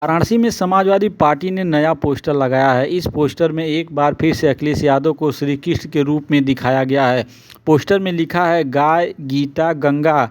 वाराणसी में समाजवादी पार्टी ने नया पोस्टर लगाया है। इस पोस्टर में एक बार फिर से अखिलेश यादव को श्री कृष्ण के रूप में दिखाया गया है। पोस्टर में लिखा है, गाय गीता गंगा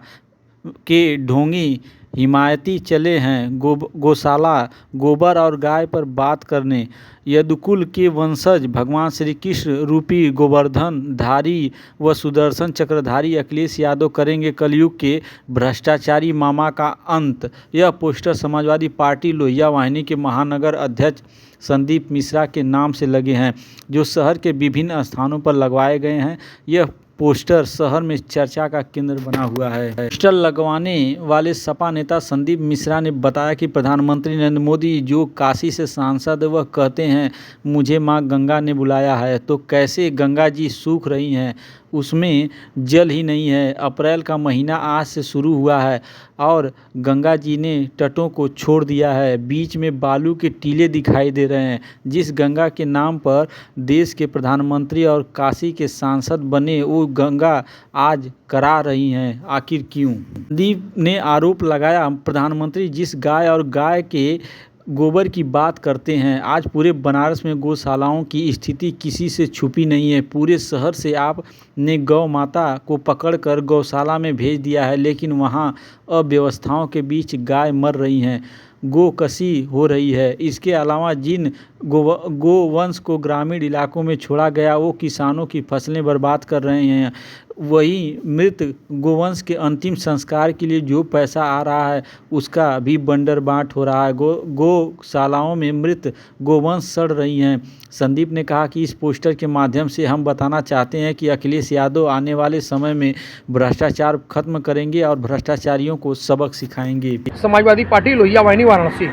के ढोंगी हिमायती चले हैं गौशाला गोबर और गाय पर बात करने। यदुकुल के वंशज भगवान श्री कृष्ण रूपी गोवर्धन धारी व सुदर्शन चक्रधारी अखिलेश यादव करेंगे कलयुग के भ्रष्टाचारी मामा का अंत। यह पोस्टर समाजवादी पार्टी लोहिया वाहिनी के महानगर अध्यक्ष संदीप मिश्रा के नाम से लगे हैं, जो शहर के विभिन्न स्थानों पर लगवाए गए हैं। यह पोस्टर शहर में चर्चा का केंद्र बना हुआ है। पोस्टर लगवाने वाले सपा नेता संदीप मिश्रा ने बताया कि प्रधानमंत्री नरेंद्र मोदी जो काशी से सांसद वह कहते हैं मुझे मां गंगा ने बुलाया है, तो कैसे गंगा जी सूख रही हैं, उसमें जल ही नहीं है। अप्रैल का महीना आज से शुरू हुआ है और गंगा जी ने तटों को छोड़ दिया है। बीच में बालू के टीले दिखाई दे रहे हैं। जिस गंगा के नाम पर देश के प्रधानमंत्री और काशी के सांसद बने, वो गंगा आज करा रही हैं। आखिर क्यों? दीप ने आरोप लगाया, प्रधानमंत्री जिस गाय और गाय के गोबर की बात करते हैं, आज पूरे बनारस में गौशालाओं की स्थिति किसी से छुपी नहीं है। पूरे शहर से आपने गौ माता को पकड़कर गौशाला में भेज दिया है, लेकिन वहां अव्यवस्थाओं के बीच गाय मर रही हैं, गोकशी हो रही है। इसके अलावा जिन गोवंश को ग्रामीण इलाकों में छोड़ा गया, वो किसानों की फसलें बर्बाद कर रहे हैं। वही मृत गोवंश के अंतिम संस्कार के लिए जो पैसा आ रहा है, उसका भी बंडर बांट हो रहा है। गौशालाओं में मृत गोवंश सड़ रही हैं। संदीप ने कहा कि इस पोस्टर के माध्यम से हम बताना चाहते हैं कि अखिलेश यादव आने वाले समय में भ्रष्टाचार खत्म करेंगे और भ्रष्टाचारियों को सबक सिखाएंगे। समाजवादी पार्टी लोहिया वाहिनी वाराणसी,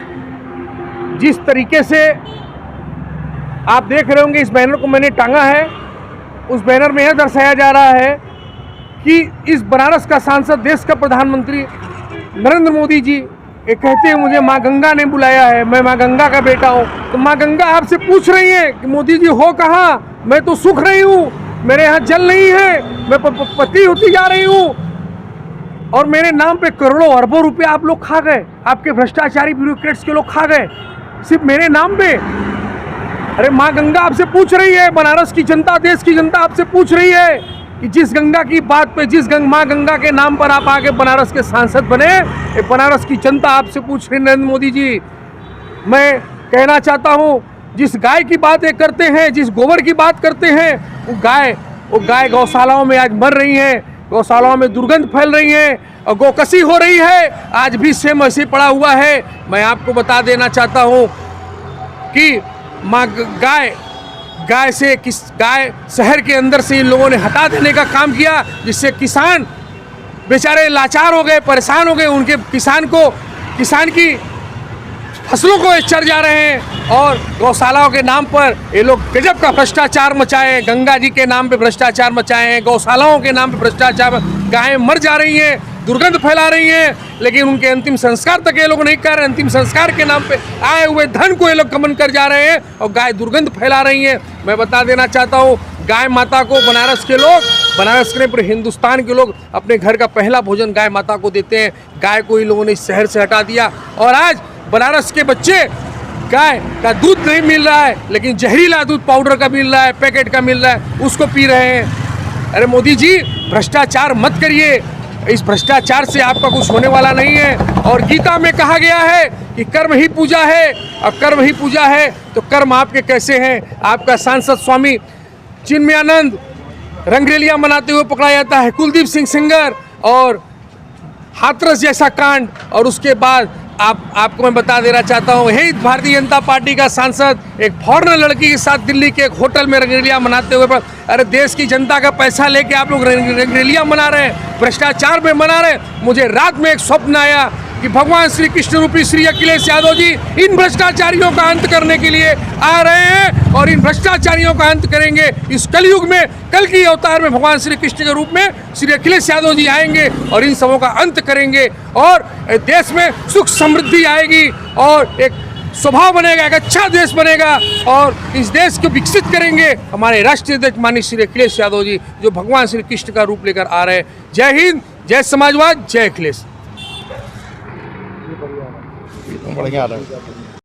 जिस तरीके से आप देख रहे होंगे, इस बैनर को मैंने टांगा है। उस बैनर में यह दर्शाया जा रहा है कि इस बनारस का सांसद, देश का प्रधानमंत्री नरेंद्र मोदी जी ये कहते हैं मुझे माँ गंगा ने बुलाया है, मैं माँ गंगा का बेटा हूँ। तो माँ गंगा आपसे पूछ रही है कि मोदी जी हो कहाँ, मैं तो सूख रही हूँ, मेरे यहाँ जल नहीं है, मैं पतली होती जा रही हूँ और मेरे नाम पे करोड़ों अरबों रुपए आप लोग खा गए, आपके भ्रष्टाचारी ब्यूरोक्रेट्स के लोग खा गए सिर्फ मेरे नाम पे। अरे माँ गंगा आपसे पूछ रही है, बनारस की जनता, देश की जनता आपसे पूछ रही है कि जिस गंगा की बात पे, जिस माँ गंगा के नाम पर आप आके बनारस के सांसद बने, ये बनारस की जनता आपसे पूछ रही है। नरेंद्र मोदी जी, मैं कहना चाहता हूँ, जिस गाय की बात ये करते हैं, जिस गोबर की बात करते हैं, वो गाय गौशालाओं में आज मर रही हैं, गौशालाओं में दुर्गंध फैल रही है और गोकशी हो रही है। आज भी सेम ऐसे पड़ा हुआ है। मैं आपको बता देना चाहता हूँ कि माँ गाय शहर के अंदर से इन लोगों ने हटा देने का काम किया, जिससे किसान बेचारे लाचार हो गए, परेशान हो गए। उनके किसान की फसलों को चर जा रहे हैं और गौशालाओं के नाम पर ये लोग गजब का भ्रष्टाचार मचाए हैं। गंगा जी के नाम पे भ्रष्टाचार मचाए हैं, गौशालाओं के नाम पे भ्रष्टाचार, गायें मर जा रही हैं, दुर्गंध फैला रही हैं, लेकिन उनके अंतिम संस्कार तक ये लोग नहीं कर रहे। अंतिम संस्कार के नाम पे आए हुए धन को ये लोग गमन कर जा रहे हैं और गाय दुर्गंध फैला रही हैं। मैं बता देना चाहता हूँ, गाय माता को बनारस के पूरे हिंदुस्तान के लोग अपने घर का पहला भोजन गाय माता को देते हैं। गाय को इन लोगों ने इस शहर से हटा दिया और आज बनारस के बच्चे गाय का दूध नहीं मिल रहा है, लेकिन जहरीला दूध पाउडर का मिल रहा है, पैकेट का मिल रहा है, उसको पी रहे हैं। अरे मोदी जी, भ्रष्टाचार मत करिए, इस भ्रष्टाचार से आपका कुछ होने वाला नहीं है। और गीता में कहा गया है कि कर्म ही पूजा है, और कर्म ही पूजा है तो कर्म आपके कैसे हैं? आपका सांसद स्वामी चिन्मयानंद रंगरेलियां मनाते हुए पकड़ा जाता है, कुलदीप सिंह सेंगर और हाथरस जैसा कांड, और उसके बाद आपको मैं बता देना चाहता हूँ, यही भारतीय जनता पार्टी का सांसद एक फॉरेनर लड़की के साथ दिल्ली के एक होटल में रंगरेलियां मनाते हुए। अरे देश की जनता का पैसा लेके आप लोग रंगरेलियां मना रहे हैं, भ्रष्टाचार में मना रहे हैं। मुझे रात में एक स्वप्न आया कि भगवान श्री कृष्ण रूपी श्री अखिलेश यादव जी इन भ्रष्टाचारियों का अंत करने के लिए आ रहे हैं और इन भ्रष्टाचारियों का अंत करेंगे। इस कलयुग में, कल की अवतार में भगवान श्री कृष्ण के रूप में श्री अखिलेश यादव जी आएंगे और इन सबों का अंत करेंगे और देश में सुख समृद्धि आएगी और एक स्वभाव बनेगा, एक अच्छा देश बनेगा और इस देश को विकसित करेंगे हमारे राष्ट्रीय अध्यक्ष माननीय श्री अखिलेश यादव जी, जो भगवान श्री कृष्ण का रूप लेकर आ रहे हैं। जय हिंद, जय समाजवाद, जय अखिलेश। बढ़िया रहे।